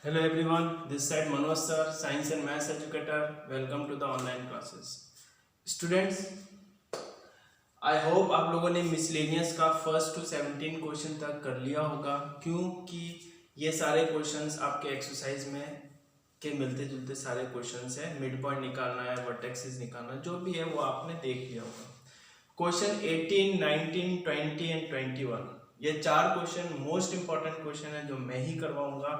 Hello everyone, this side Manoj sir, science and maths educator. Welcome to the online classes. Students, I hope आप लोगों ने miscellaneous का first to 17 question तक कर लिया होगा, क्योंकि ये सारे क्वेश्चंस आपके एक्सरसाइज में के मिलते जुलते सारे क्वेश्चंस हैं। मिड पॉइंट निकालना है, वर्टेक्सेस निकालना, जो भी है वो आपने देख लिया होगा। क्वेश्चन 18, 19, 20 एंड 21, ये चार क्वेश्चन मोस्ट इंपॉर्टेंट क्वेश्चन है जो मैं ही करवाऊंगा,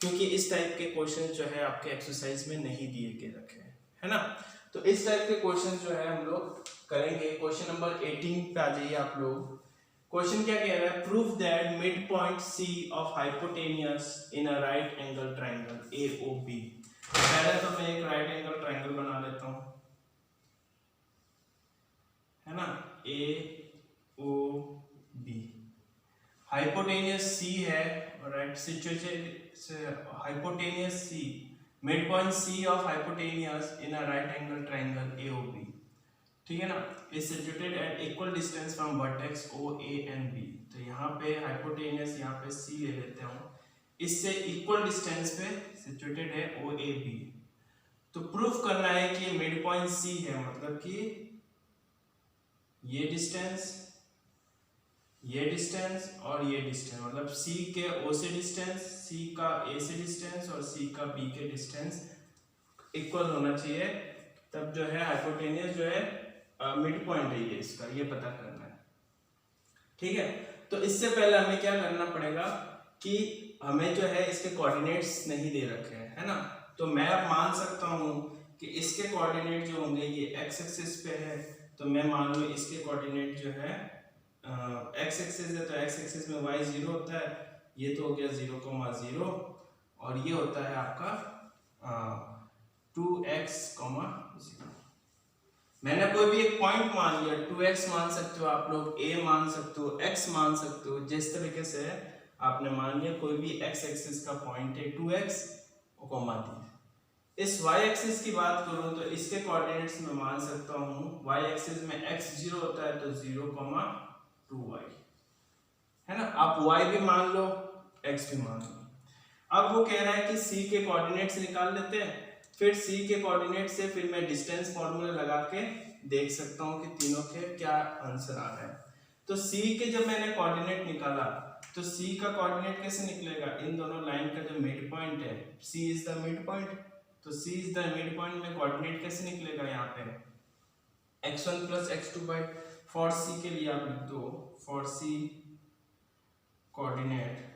क्योंकि इस टाइप के क्वेश्चन जो है आपके एक्सरसाइज में नहीं दिए के रखे हैं, है ना। तो इस टाइप के क्वेश्चन जो है हम लोग करेंगे। क्वेश्चन नंबर 18 पे आ जाइए आप लोग। क्वेश्चन क्या कह रहा है? Prove that mid point C of hypotenuse in a right angle triangle AOB। पहले तो मैं एक राइट एंगल ट्राइंगल बना लेता हूं, है ना। AOB, हाइपोटेनियस सी है, right situation hypotenuse C, mid point C of hypotenuse in a right angle triangle AOB, ठीक है ना। Is situated at equal distance from vertex OA and B। तो यहाँ पे हाइपोटेनियस, यहाँ पे C ले लेते हूँ, इससे इक्वल डिस्टेंस पे सिचुएटेड है OAB। तो प्रूफ करना है कि मिड पॉइंट C है, मतलब कि ये डिस्टेंस, ये डिस्टेंस और ये डिस्टेंस, मतलब C के O से डिस्टेंस, C का A से डिस्टेंस और C का B के डिस्टेंस इक्वल होना चाहिए, तब जो है हाइपोटेनियस जो है मिड पॉइंट है ये इसका, ये पता करना है, ठीक है। तो इससे पहले हमें क्या करना पड़ेगा कि हमें जो है इसके कोऑर्डिनेट्स नहीं दे रखे हैं, है ना। तो मैं अब मान सकता हूँ कि इसके कोऑर्डिनेट जो होंगे ये x एक्सिस पे है, तो मैं मान लो इसके कोऑर्डिनेट जो है x एक्सिस है, तो x एक्सिस में y 0 होता है, ये तो हो गया 0,0, और ये होता है आपका 2x, 0। मैंने कोई भी एक पॉइंट मान लिया, 2x मान सकते हो आप लोग, a मान सकते हो, x मान सकते हो, जिस तरीके से आपने मान लिया कोई भी x एक्सिस का पॉइंट है 2x कॉमा दी। इस y एक्सिस की बात करूं तो इसके कोऑर्डिनेट्स में मान सकता हूं, y एक्सिस में x 0 होता है तो 0,2y, है ना। आप y भी मान लो, x भी मान लो। अब वो कह रहा है कि c के कोऑर्डिनेट्स निकाल लेते हैं, फिर c के कोऑर्डिनेट से फिर मैं डिस्टेंस फॉर्मूला लगा के देख सकता हूं कि तीनों के क्या आंसर आ रहा है। तो c के जब मैंने कोऑर्डिनेट निकाला तो c का कोऑर्डिनेट कैसे निकलेगा? इन दोनों लाइन का जो मिड पॉइंट है, c is the mid point, तो c is the mid point में कोऑर्डिनेट कैसे निकलेगा? यहाँ पे x1 plus x2 bye, for c के लिए आप लिख दो, for c coordinate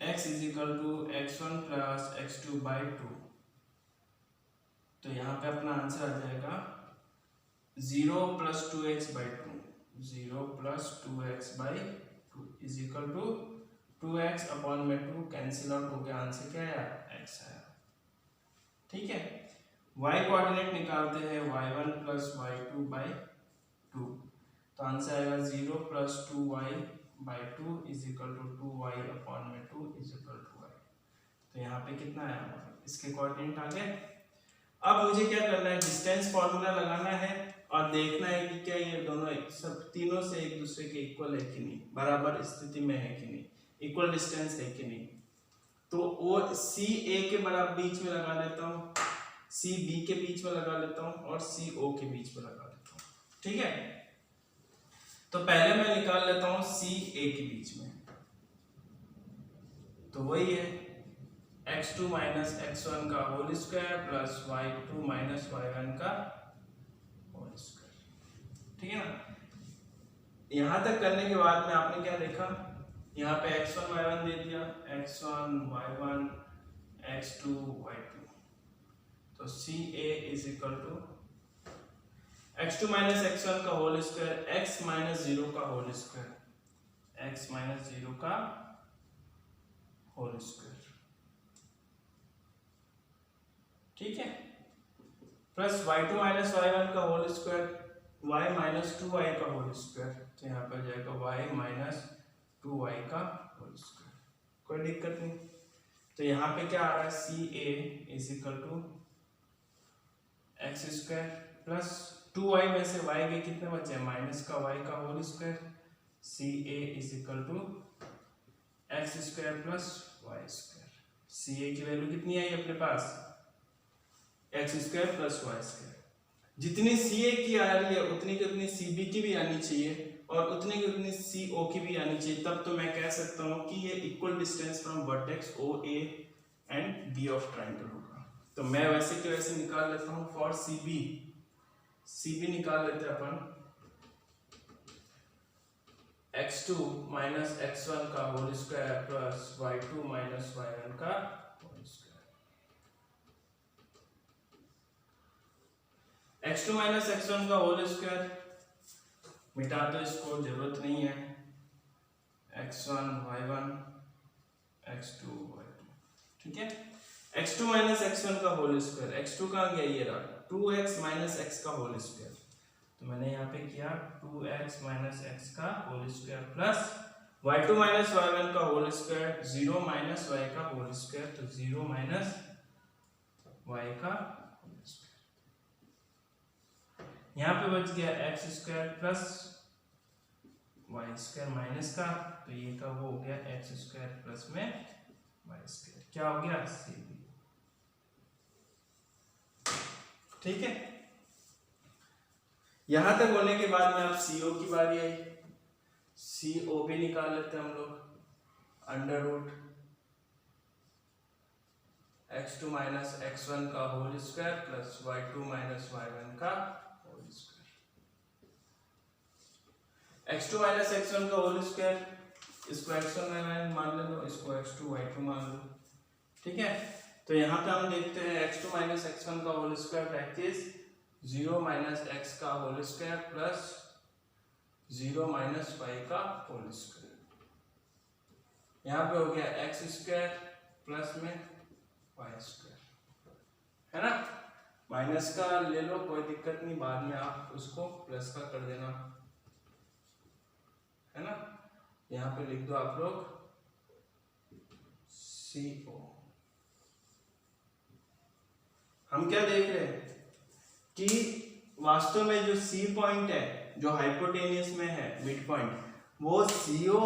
x is equal to x1 plus x2 by 2। तो यहाँ पे अपना आंसर आ जाएगा 0 plus 2x by 2, 0 plus 2x by 2 is equal to 2x upon में 2 कैंसिल आउट हो गया, आंसर क्या आया? x आया, ठीक है। y कोऑर्डिनेट निकालते हैं, y1 प्लस y2 बाई 2, तो आंसर आएगा 0 plus 2y by 2 is equal to 2y upon में 2 इज इक्वल टू y। तो यहाँ पे कितना आया? इसके कोऑर्डिनेट आ गए। अब मुझे क्या करना है? डिस्टेंस फॉर्मूला लगाना है और देखना है कि क्या ये दोनों सब तीनों से एक दूसरे के इक्वल है कि नहीं, बराबर स्थिति में है कि नहीं, इक्वल डिस्टेंस है कि नहीं। तो वो सी ए के बराबर बीच में लगा लेता हूँ, सी बी के बीच में लगा लेता हूँ और सी ओ के बीच में लगा लेता हूँ, ठीक है। तो पहले मैं निकाल लेता हूँ सी ए के बीच में, तो वही है x2 माइनस x1 का whole square plus y2 minus y1 का होल स्क्वायर, ठीक है ना। यहां तक करने के बाद में आपने क्या देखा? यहाँ पे x1 y1 दे दिया, x1 y1 x2 y2, तो CA is equal to x2 minus x1 का होल स्क्वायर, x माइनस 0 का होल स्क्वायर, x माइनस 0 का होल स्क्वायर, ठीक है, प्लस y2 माइनस y1 का whole square, y minus 2y का whole square, तो यहाँ पर जाएगा y माइनस 2y का होल स्क्वायर, कोई दिक्कत नहीं। तो यहाँ पे क्या आ रहा है? C A is equal to X square plus 2y में से y के कितने बचे, माइनस का y का whole square, C A is equal to X square plus Y square. C A की वैल्यू कितनी आई अपने पास, X square plus Y square. जितनी सी ए की आ रही है उतनी की उतनी सी बी की भी आनी चाहिए और उतनी की उतनी सी ओ की भी आनी चाहिए, तब तो मैं कह सकता हूँ कि ये equal distance from vertex O A and B of triangle होगा। तो मैं वैसे के वैसे निकाल लेता हूँ फॉर सी बी निकाल लेते हैं अपन, x2 माइनस x1 का whole square plus y2 minus y1 का whole square. x2 minus x1 का होल स्क्वायर मिटा दो, इसको जरूरत नहीं है, x1 y1 x2 y2, ठीक है। x2 माइनस x1 का होल स्क्वायर, x2 कहाँ गया, ये रहा, 2x माइनस x का होल स्क्वायर, तो मैंने यहाँ पे किया 2x माइनस x का whole square plus y2 minus y1 का होल स्क्वायर, 0 माइनस y का होल स्क्वायर, तो 0 माइनस y का होल स्क्वायर। यहाँ पे बच गया x square plus y square minus का, तो ये का वो हो गया x स्क्वायर प्लस में y स्क्वायर, क्या हो गया, सी बी, ठीक है। यहां तक होने के बाद में अब सीओ की बारी आई, सीओ भी निकाल लेते हैं हम लोग, under root x2 minus x1 का whole square plus y2 minus y1 का whole square. x2 minus x1 का होल स्क्वायर, इसको x1 y1 मान लो, इसको x2 y2 मान लो, ठीक है। तो यहाँ पे हम देखते हैं x2 माइनस x1 का whole square practice 0 minus x का whole square plus 0 minus y का होल स्क्वायर। यहाँ पे हो गया x स्क्वायर प्लस में y स्क्वायर, है ना। माइनस का ले लो, कोई दिक्कत नहीं, बाद में आप उसको प्लस का कर देना, है ना। यहाँ पे लिख दो आप लोग CO। हम क्या देख रहे हैं कि वास्तव में जो सी पॉइंट है जो हाइपोटेनियस में है मिड पॉइंट, वो CO,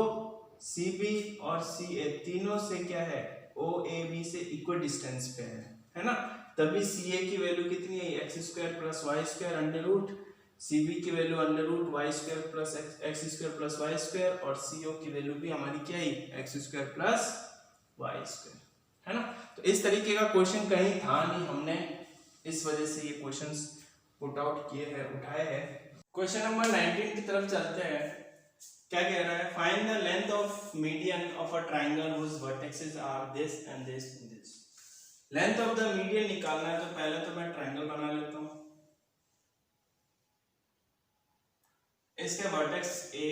CB और CA तीनों से क्या है, OAB से इक्वल डिस्टेंस पे है ना। तभी CA की वैल्यू कितनी है, x square plus Y square under root, CB की value under root y square plus x square plus Y square, और CO की वैल्यू भी हमारी क्या है, x square plus Y square, है ना। तो इस तरीके का क्वेश्चन कहीं था नहीं, हमने इस वजह से ये क्वेश्चंस पुट आउट किए हैं, उठाए हैं। क्वेश्चन नंबर 19 की तरफ चलते हैं। क्या कह रहा है, find the length of median of a triangle whose vertexes are this and this and this. Length of the median निकालना है, तो पहले तो मैं ट्रायंगल बना लेता हूं। इसके वर्टेक्स A,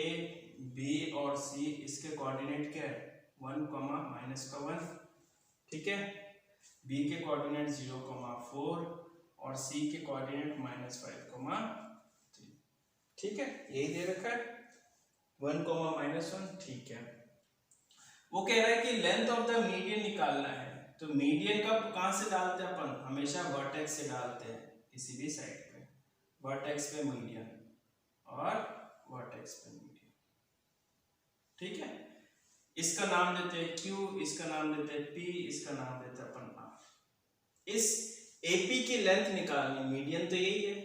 B और C, इसके कोऑर्डिनेट क्या है, 1, -1, ठीक है। B के कोऑर्डिनेट 0,4 और C के कोऑर्डिनेट -5,3, ठीक है। यही दे रखा है 1, -1, ठीक है। वो कह रहा है कि लेंथ ऑफ द मीडियन निकालना है, तो मीडियन का कहां से डालते हैं अपन, हमेशा वर्टेक्स से डालते हैं, किसी भी साइड पे वर्टेक्स पे मीडियन और वर्टेक्स पे मीडियन, ठीक है। इसका नाम देते हैं Q, इसका नाम देते हैं P, इसका नाम देते हैं अपन R। इस AP की लेंथ निकालनी, मीडियन तो यही है,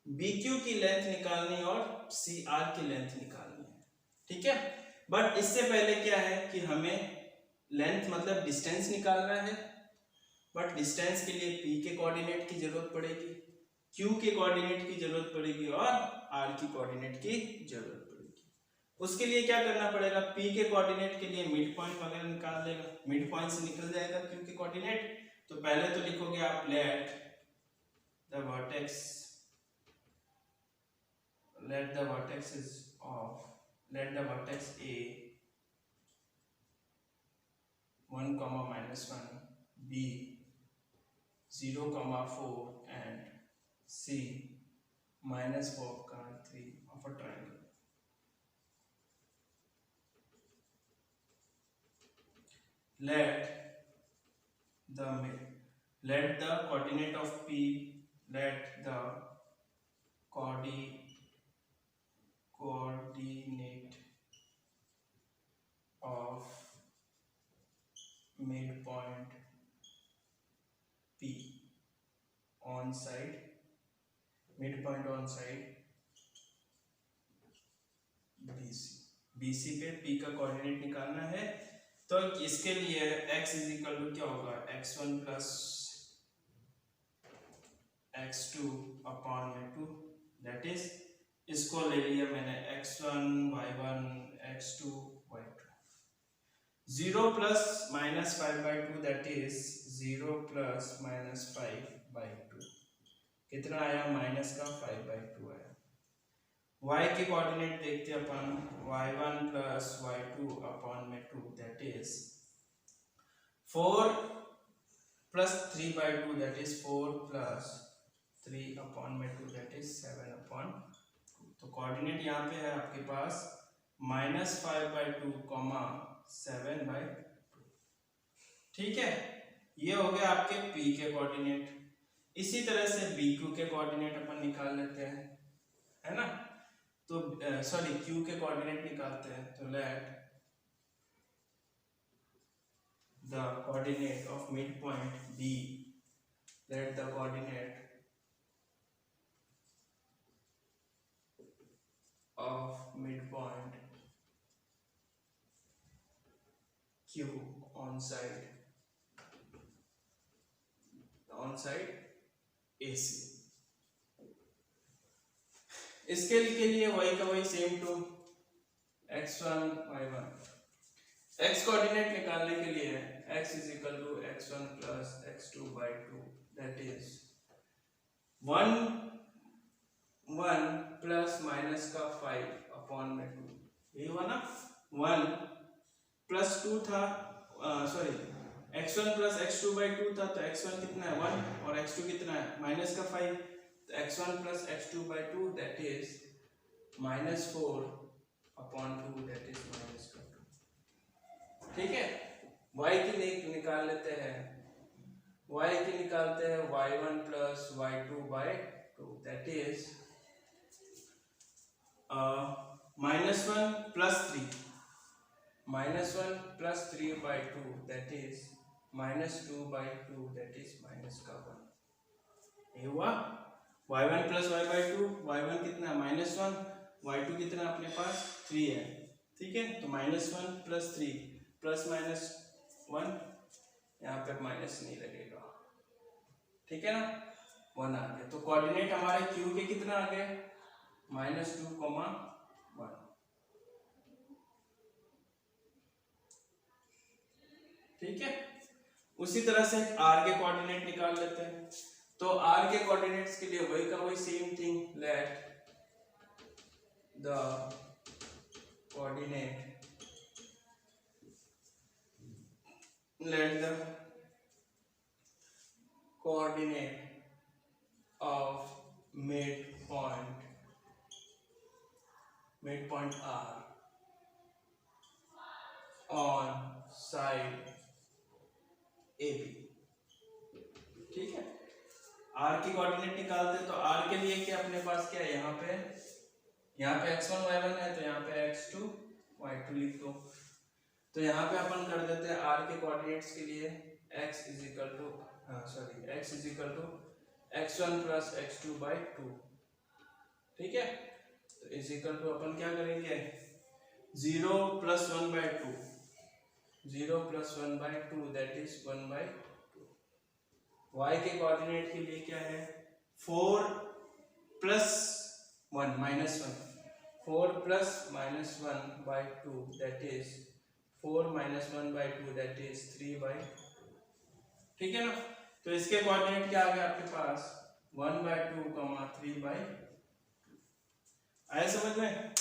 BQ की लेंथ निकालनी और CR की लेंथ निकालनी है, ठीक है। बट इससे पहले क्या है कि हमें लेंथ मतलब डिस्टेंस निकालना है, बट डिस्टेंस के लिए P के कोऑर्डिनेट की जरूरत पड़ेगी, Q के कोऑर्डिनेट की जरूरत पड़ेगी और R की कोऑर्डिनेट की जरूरत पड़ेगी। उसके लिए क्या करना पड़ेगा, P के कोऑर्डिनेट के लिए मिड पॉइंट वगैरह निकाल देगा, मिड पॉइंट से निकल जाएगा Q के कोऑर्डिनेट। तो पहले तो लिखोगे आप let the vertex A 1, -1, B 0,4 and C -4,3 of a triangle. Let the coordinate of P, let the coordinate of mid point P on side, mid point on side BC पे P का coordinate निकालना है। तो इसके लिए x is equal to क्या होगा, x1 plus x2 upon में 2, दैट इज इसको ले लिया मैंने x1 y1 x2 y2। 0 plus minus 5/2 that is 0 plus minus 5/2, कितना आया, माइनस का 5/2 आया। y के कोऑर्डिनेट देखते हैं अपन, y1 प्लस y2 अपॉन में 2 that is 4 plus 3/2 that is 4 plus 3 upon में 2 दैट इज 7/2। तो कोऑर्डिनेट यहाँ पे है आपके पास माइनस 5/2 कॉमा 7/2। ठीक है, ये हो गया आपके P के कोऑर्डिनेट। इसी तरह से BQ के कोऑर्डिनेट अपन निकाल लेते हैं, है ना। तो सॉरी Q के कोऑर्डिनेट निकालते हैं। तो let the coordinate of mid point B, let the coordinate of midpoint Q on side AC। इसके लिए वही का वही same to x1 y1। x coordinate निकालने के लिए x is equal to x1 plus x2/2 that is 1 plus minus का 5 upon में 2, यही हुआ ना। 1 प्लस 2 था, सॉरी x1 प्लस x2/2 था, तो x1 कितना है 1 और x2 कितना है माइनस का 5, तो x1 plus x2/2 that is -4 upon 2 that is -2। ठीक है, y की निकाल लेते हैं, y की निकालते हैं y1 plus y2/2 that is -1 plus 3/2 that is -2/2 that is -1। ये हुआ y1 प्लस y/2, y1 कितना -1, y2 कितना अपने पास 3 है। ठीक है, तो -1 प्लस 3 प्लस -1, यहाँ पे माइनस नहीं लगेगा, ठीक है ना, 1 आ गया। तो कोऑर्डिनेट हमारे Q के कितना आ गए, -2, 1। ठीक है, उसी तरह से R के कोऑर्डिनेट निकाल लेते हैं। तो R के कोऑर्डिनेट्स के लिए वही का वही same thing, let the coordinate of midpoint R on side AB। ठीक है, R की कोऑर्डिनेट निकालते हैं। तो R के लिए क्या अपने पास क्या है, यहाँ पे x1 y1 है, तो यहाँ पे x2 y2 लिख दो। तो यहाँ पे अपन कर देते हैं R के कोऑर्डिनेट्स के लिए x is equal to x1 plus x2/2। ठीक है, तो इज इक्वल टू अपन क्या करेंगे, 0 plus 1/2, 0 plus 1/2 that is 1/2। y के कोऑर्डिनेट के लिए क्या है, 4 plus 1 -1, 4 plus -1/2 that is 4 -1/2 that is 3/2। ठीक है ना, तो इसके कोऑर्डिनेट क्या आ गया आपके पास, 1/2, 3/2। आया समझ में।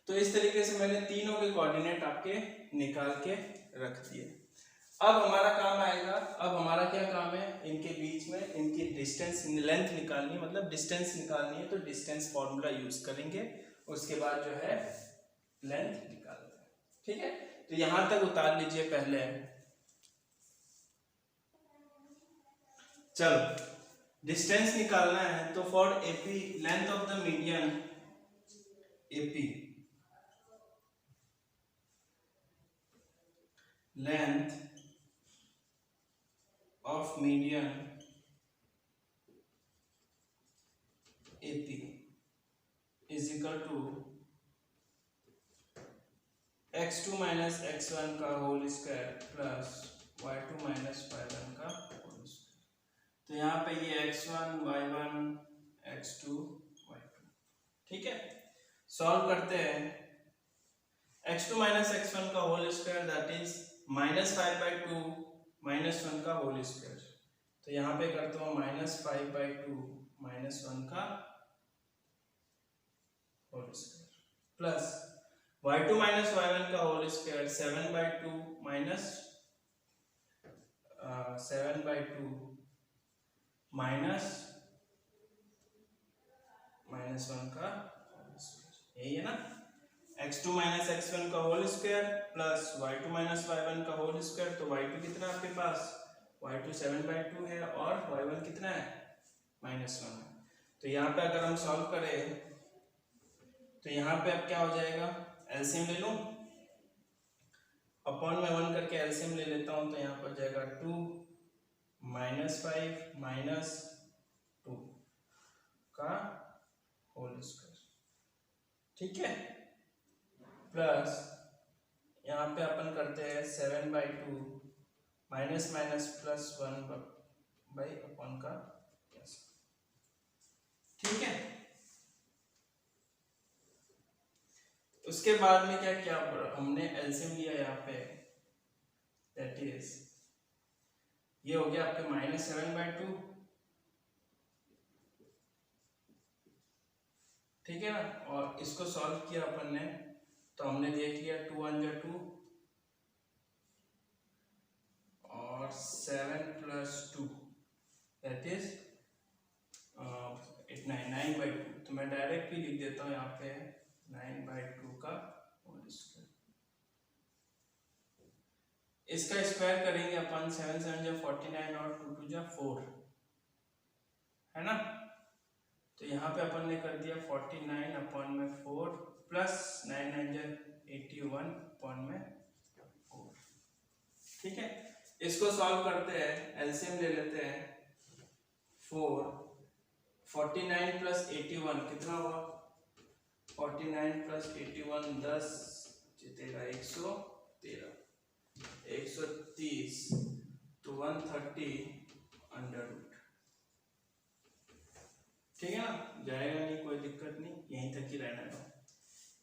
तो इस तरीके से मैंने तीनों के कोऑर्डिनेट आपके निकाल के रख दिए। अब हमारा काम आएगा, अब हमारा क्या काम है, इनके बीच में इनकी डिस्टेंस लेंथ निकालनी, मतलब डिस्टेंस निकालनी है। तो डिस्टेंस फॉर्मूला यूज करेंगे, उसके बाद जो है लेंथ निकालते हैं। ठीक है, तो यहां तक उतार लीजिए पहले। चलो डिस्टेंस निकालना है तो for AP length of the median AP length of median AP is equal to x2 minus x1 का whole square plus y2 minus y1 का होल स्क्वायर। तो यहाँ पे ये x1 y1 x2 y2, ठीक है। सॉल्व करते हैं। x2 माइनस x1 का होल स्क्वायर दैट इज -5/2 -1 का होल स्क्वायर। तो यहाँ पे करता हूँ -5/2 -1 का whole square plus y2 minus y1 का होल स्क्वायर 7/2 माइनस 7/2 माइनस -1 का होल स्क्वायर, यही है ना। x2 माइनस x1 का whole square plus y2 minus y1 का होल स्क्वायर। तो y2 कितना है आपके पास, y2 7/2 है और y1 कितना है -1 है। तो यहाँ पे अगर हम सॉल्व करें तो यहाँ पे अब क्या हो जाएगा, एलसीएम ले लूं, अपॉन में 1 करके एलसीएम ले लेता हूं। तो यहाँ पर हो जाएगा 2 -5 -2 का होल स्क्वायर, ठीक है। प्लस यहाँ पे अपन करते हैं 7/2 माइनस माइनस प्लस 1/अपॉन का प्लस, ठीक है। उसके बाद में क्या किया, हमने एलसीएम लिया यहाँ पे, दैट इज ये हो गया आपके -7/2, ठीक है ना। और इसको सॉल्व किया अपन ने तो हमने देख लिया 2 1 जा 2 और 7 + 2 दैट इज 9/2। तो मैं डायरेक्ट भी लिख देता हूँ यहाँ पे 9/2 का होल स्क्वायर। इसका स्क्वायर करेंगे अपन, 7 7 जा 49 और 2 2 जा 4, है ना। तो यहाँ पे अपन ने कर दिया 49/4 प्लस 9 9 जा 81/4, ठीक है। इसको सॉल्व करते हैं, एलसीएम ले लेते हैं। 49 + 81 कितना हुआ, 49 + 81 10 जीतेगा 113 130 तो 130 √, ठीक है ना। जाएगा नहीं, कोई दिक्कत नहीं, यहीं तक ही रहना है।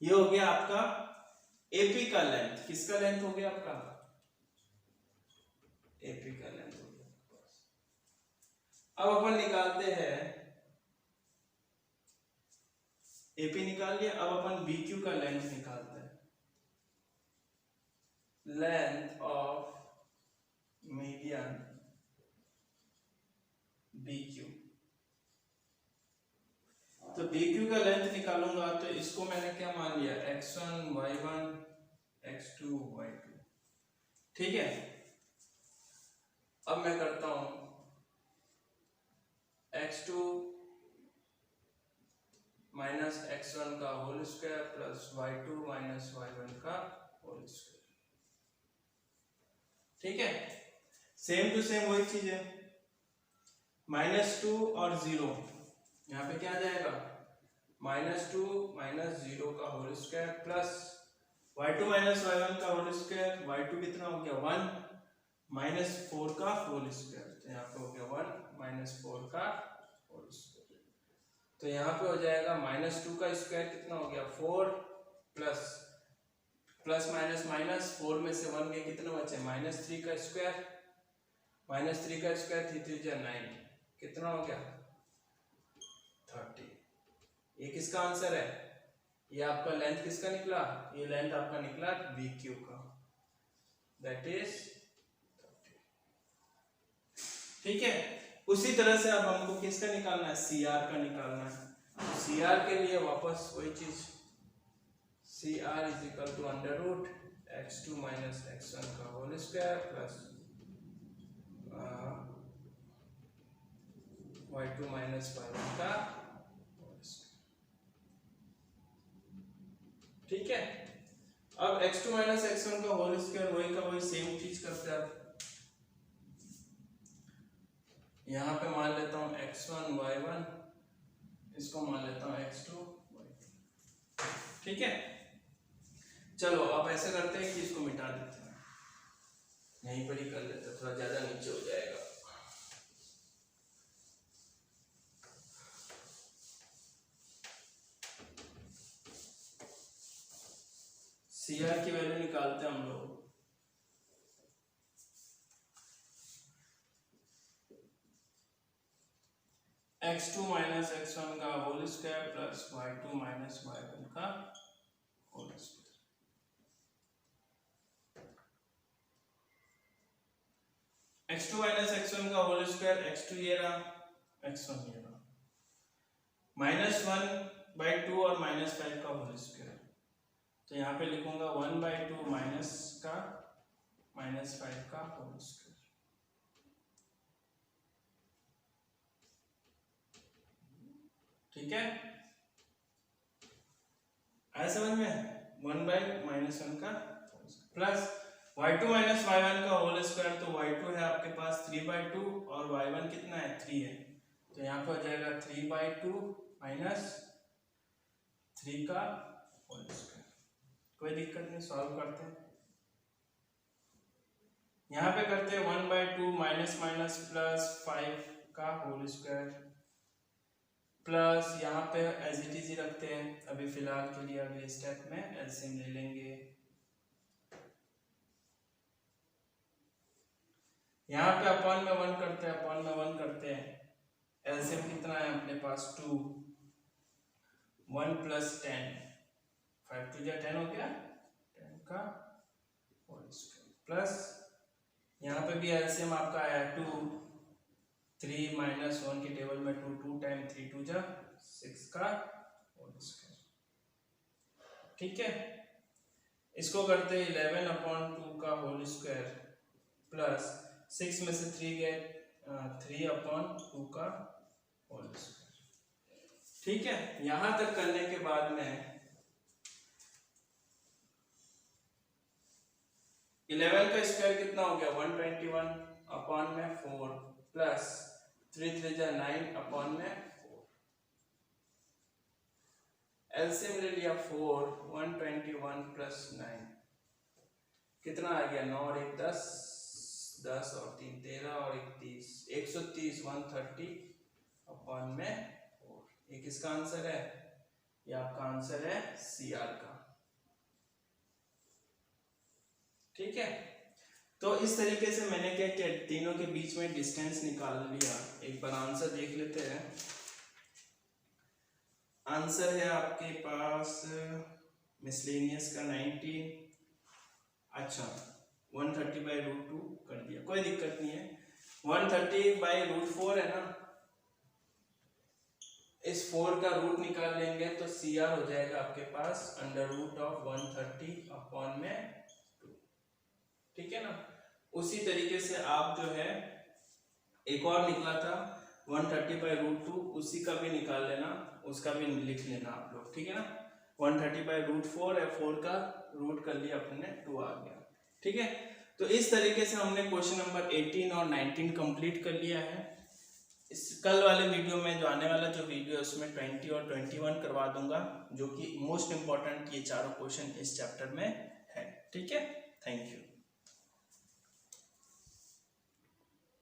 ये हो गया आपका एपी का लेंथ। किसका लेंथ हो गया आपका, एपी का लेंथ हो गया। अब अपन निकालते हैं, एपी निकाल लिया, अब अपन बीक्यू का लेंथ निकालते हैं। Length of median BQ. तो BQ का लेंथ निकालूंगा तो इसको मैंने क्या मान लिया, x1 y1 x2 y2, ठीक है। अब मैं करता हूं x2 माइनस x1 का whole square plus y2 minus y1 का होल स्क्वायर, ठीक है। सेम टू सेम वही चीज है, -2 और 0, यहाँ पे क्या आ जाएगा, -2 - 0 का whole square plus y2 minus y1 का होल स्क्वायर। y2 कितना हो गया 1 -4 का होल स्क्वायर। तो यहाँ पे हो गया 1 - 4 का होल स्क्वायर। तो यहाँ पे हो जाएगा -2 का स्क्वायर कितना हो गया 4 प्लस माइनस माइनस 4 में से 1 गए, कितना बचे -3 का स्क्वायर, -3 का स्क्वायर 3 3 जा 9, कितना हो गया 30। ये किसका आंसर है, ये आपका लेंथ किसका निकला, ये लेंथ आपका निकला BQ का, दैट इज 30, ठीक है। उसी तरह से अब हमको किसका निकालना है, CR का निकालना है। तो CR के लिए वापस वही चीज, CR = √x2 - x1 का whole square plus y2 minus y1 का, ठीक है। अब x2 माइनस x1 का होल स्क्वायर वही का वही सेम चीज करते हैं। यहाँ पे मान लेता हूँ x1 y1, इसको मान लेता हूँ x2 y2, ठीक है। चलो अब ऐसे करते हैं कि इसको मिटा देते हैं, यहीं पर ही कर लेते हैं, थोड़ा ज्यादा नीचे हो जाएगा। CR की वैल्यू निकालते हैं हम लोग। x2 माइनस x1 का whole square plus y2 minus y1 का whole square. x2 minus x1 का होल स्क्वायर, x2 ये रहा, x1 ये रहा, -1/2 और -5 का होल स्क्वायर। तो यहाँ पे लिखूंगा 1/2 माइनस का -5 का होल स्क्वायर, ठीक है। आया समझ में? 1/-1 का प्लस y2 माइनस y1 का होल स्क्वायर, तो y2 है आपके पास 3/2 और y1 कितना है 3 है, तो यहाँ पे हो जाएगा 3/2 माइनस 3 का होल स्क्वायर। कोई दिक्कत नहीं, सॉल्व करते हैं। यहाँ पे करते हैं 1/2 माइनस माइनस प्लस 5 का होल स्क्वायर प्लस यहाँ पे एज इट इज ही रखते हैं अभी फिलहाल के लिए, अगले स्टेप में एलसीएम ले लेंगे। यहाँ पे अपॉन में 1 करते हैं, अपॉन में 1 करते हैं, एलसीएम कितना है अपने पास 2, 1 प्लस 10, 5 2 10 हो गया, 10 का होल स्क्वायर प्लस यहाँ पे भी एलसीएम आपका आया 2, 3 माइनस 1 के टेबल में 2, 2 टाइम 3 2 जा 6 का होल स्क्वायर, ठीक है। इसको करते हैं 11/2 का होल स्क्वायर प्लस 6 में से 3 गए 3/2 का होल स्क्वायर, ठीक है। यहां तक करने के बाद में 11 का स्क्वायर कितना हो गया 121 अपॉन में 4 प्लस 3 3 जा 9 अपॉन में 4, एलसीएम ले लिया 4, 121 प्लस 9 कितना आ गया 9 और 1 10, 10 और 3 13 और 1 30, 130 130 अपॉन में 4। ये किसका आंसर है? ये आपका आंसर है CR का, ठीक है। तो इस तरीके से मैंने क्या किया, तीनों के बीच में डिस्टेंस निकाल लिया। एक बार आंसर देख लेते हैं। आंसर है आपके पास मिसलेनियस का 19, अच्छा 130/√2 कर दिया, कोई दिक्कत नहीं है। 130/√4 है ना, इस 4 का रूट निकाल लेंगे तो CR हो जाएगा आपके पास √130 अपॉन में 2, ठीक है ना। उसी तरीके से आप जो है एक और निकला था 130/√2, उसी का भी निकाल लेना, उसका भी लिख लेना आप लोग, ठीक है ना। 130/√4 है, 4 का रूट कर लिया अपने 2 आ गया, ठीक है। तो इस तरीके से हमने क्वेश्चन नंबर 18 और 19 कंप्लीट कर लिया है। इस कल वाले वीडियो में जो आने वाला जो वीडियो है उसमें 20 और 21 करवा दूंगा, जो कि मोस्ट इंपॉर्टेंट ये चारों क्वेश्चन इस चैप्टर में है, ठीक है। Thank you.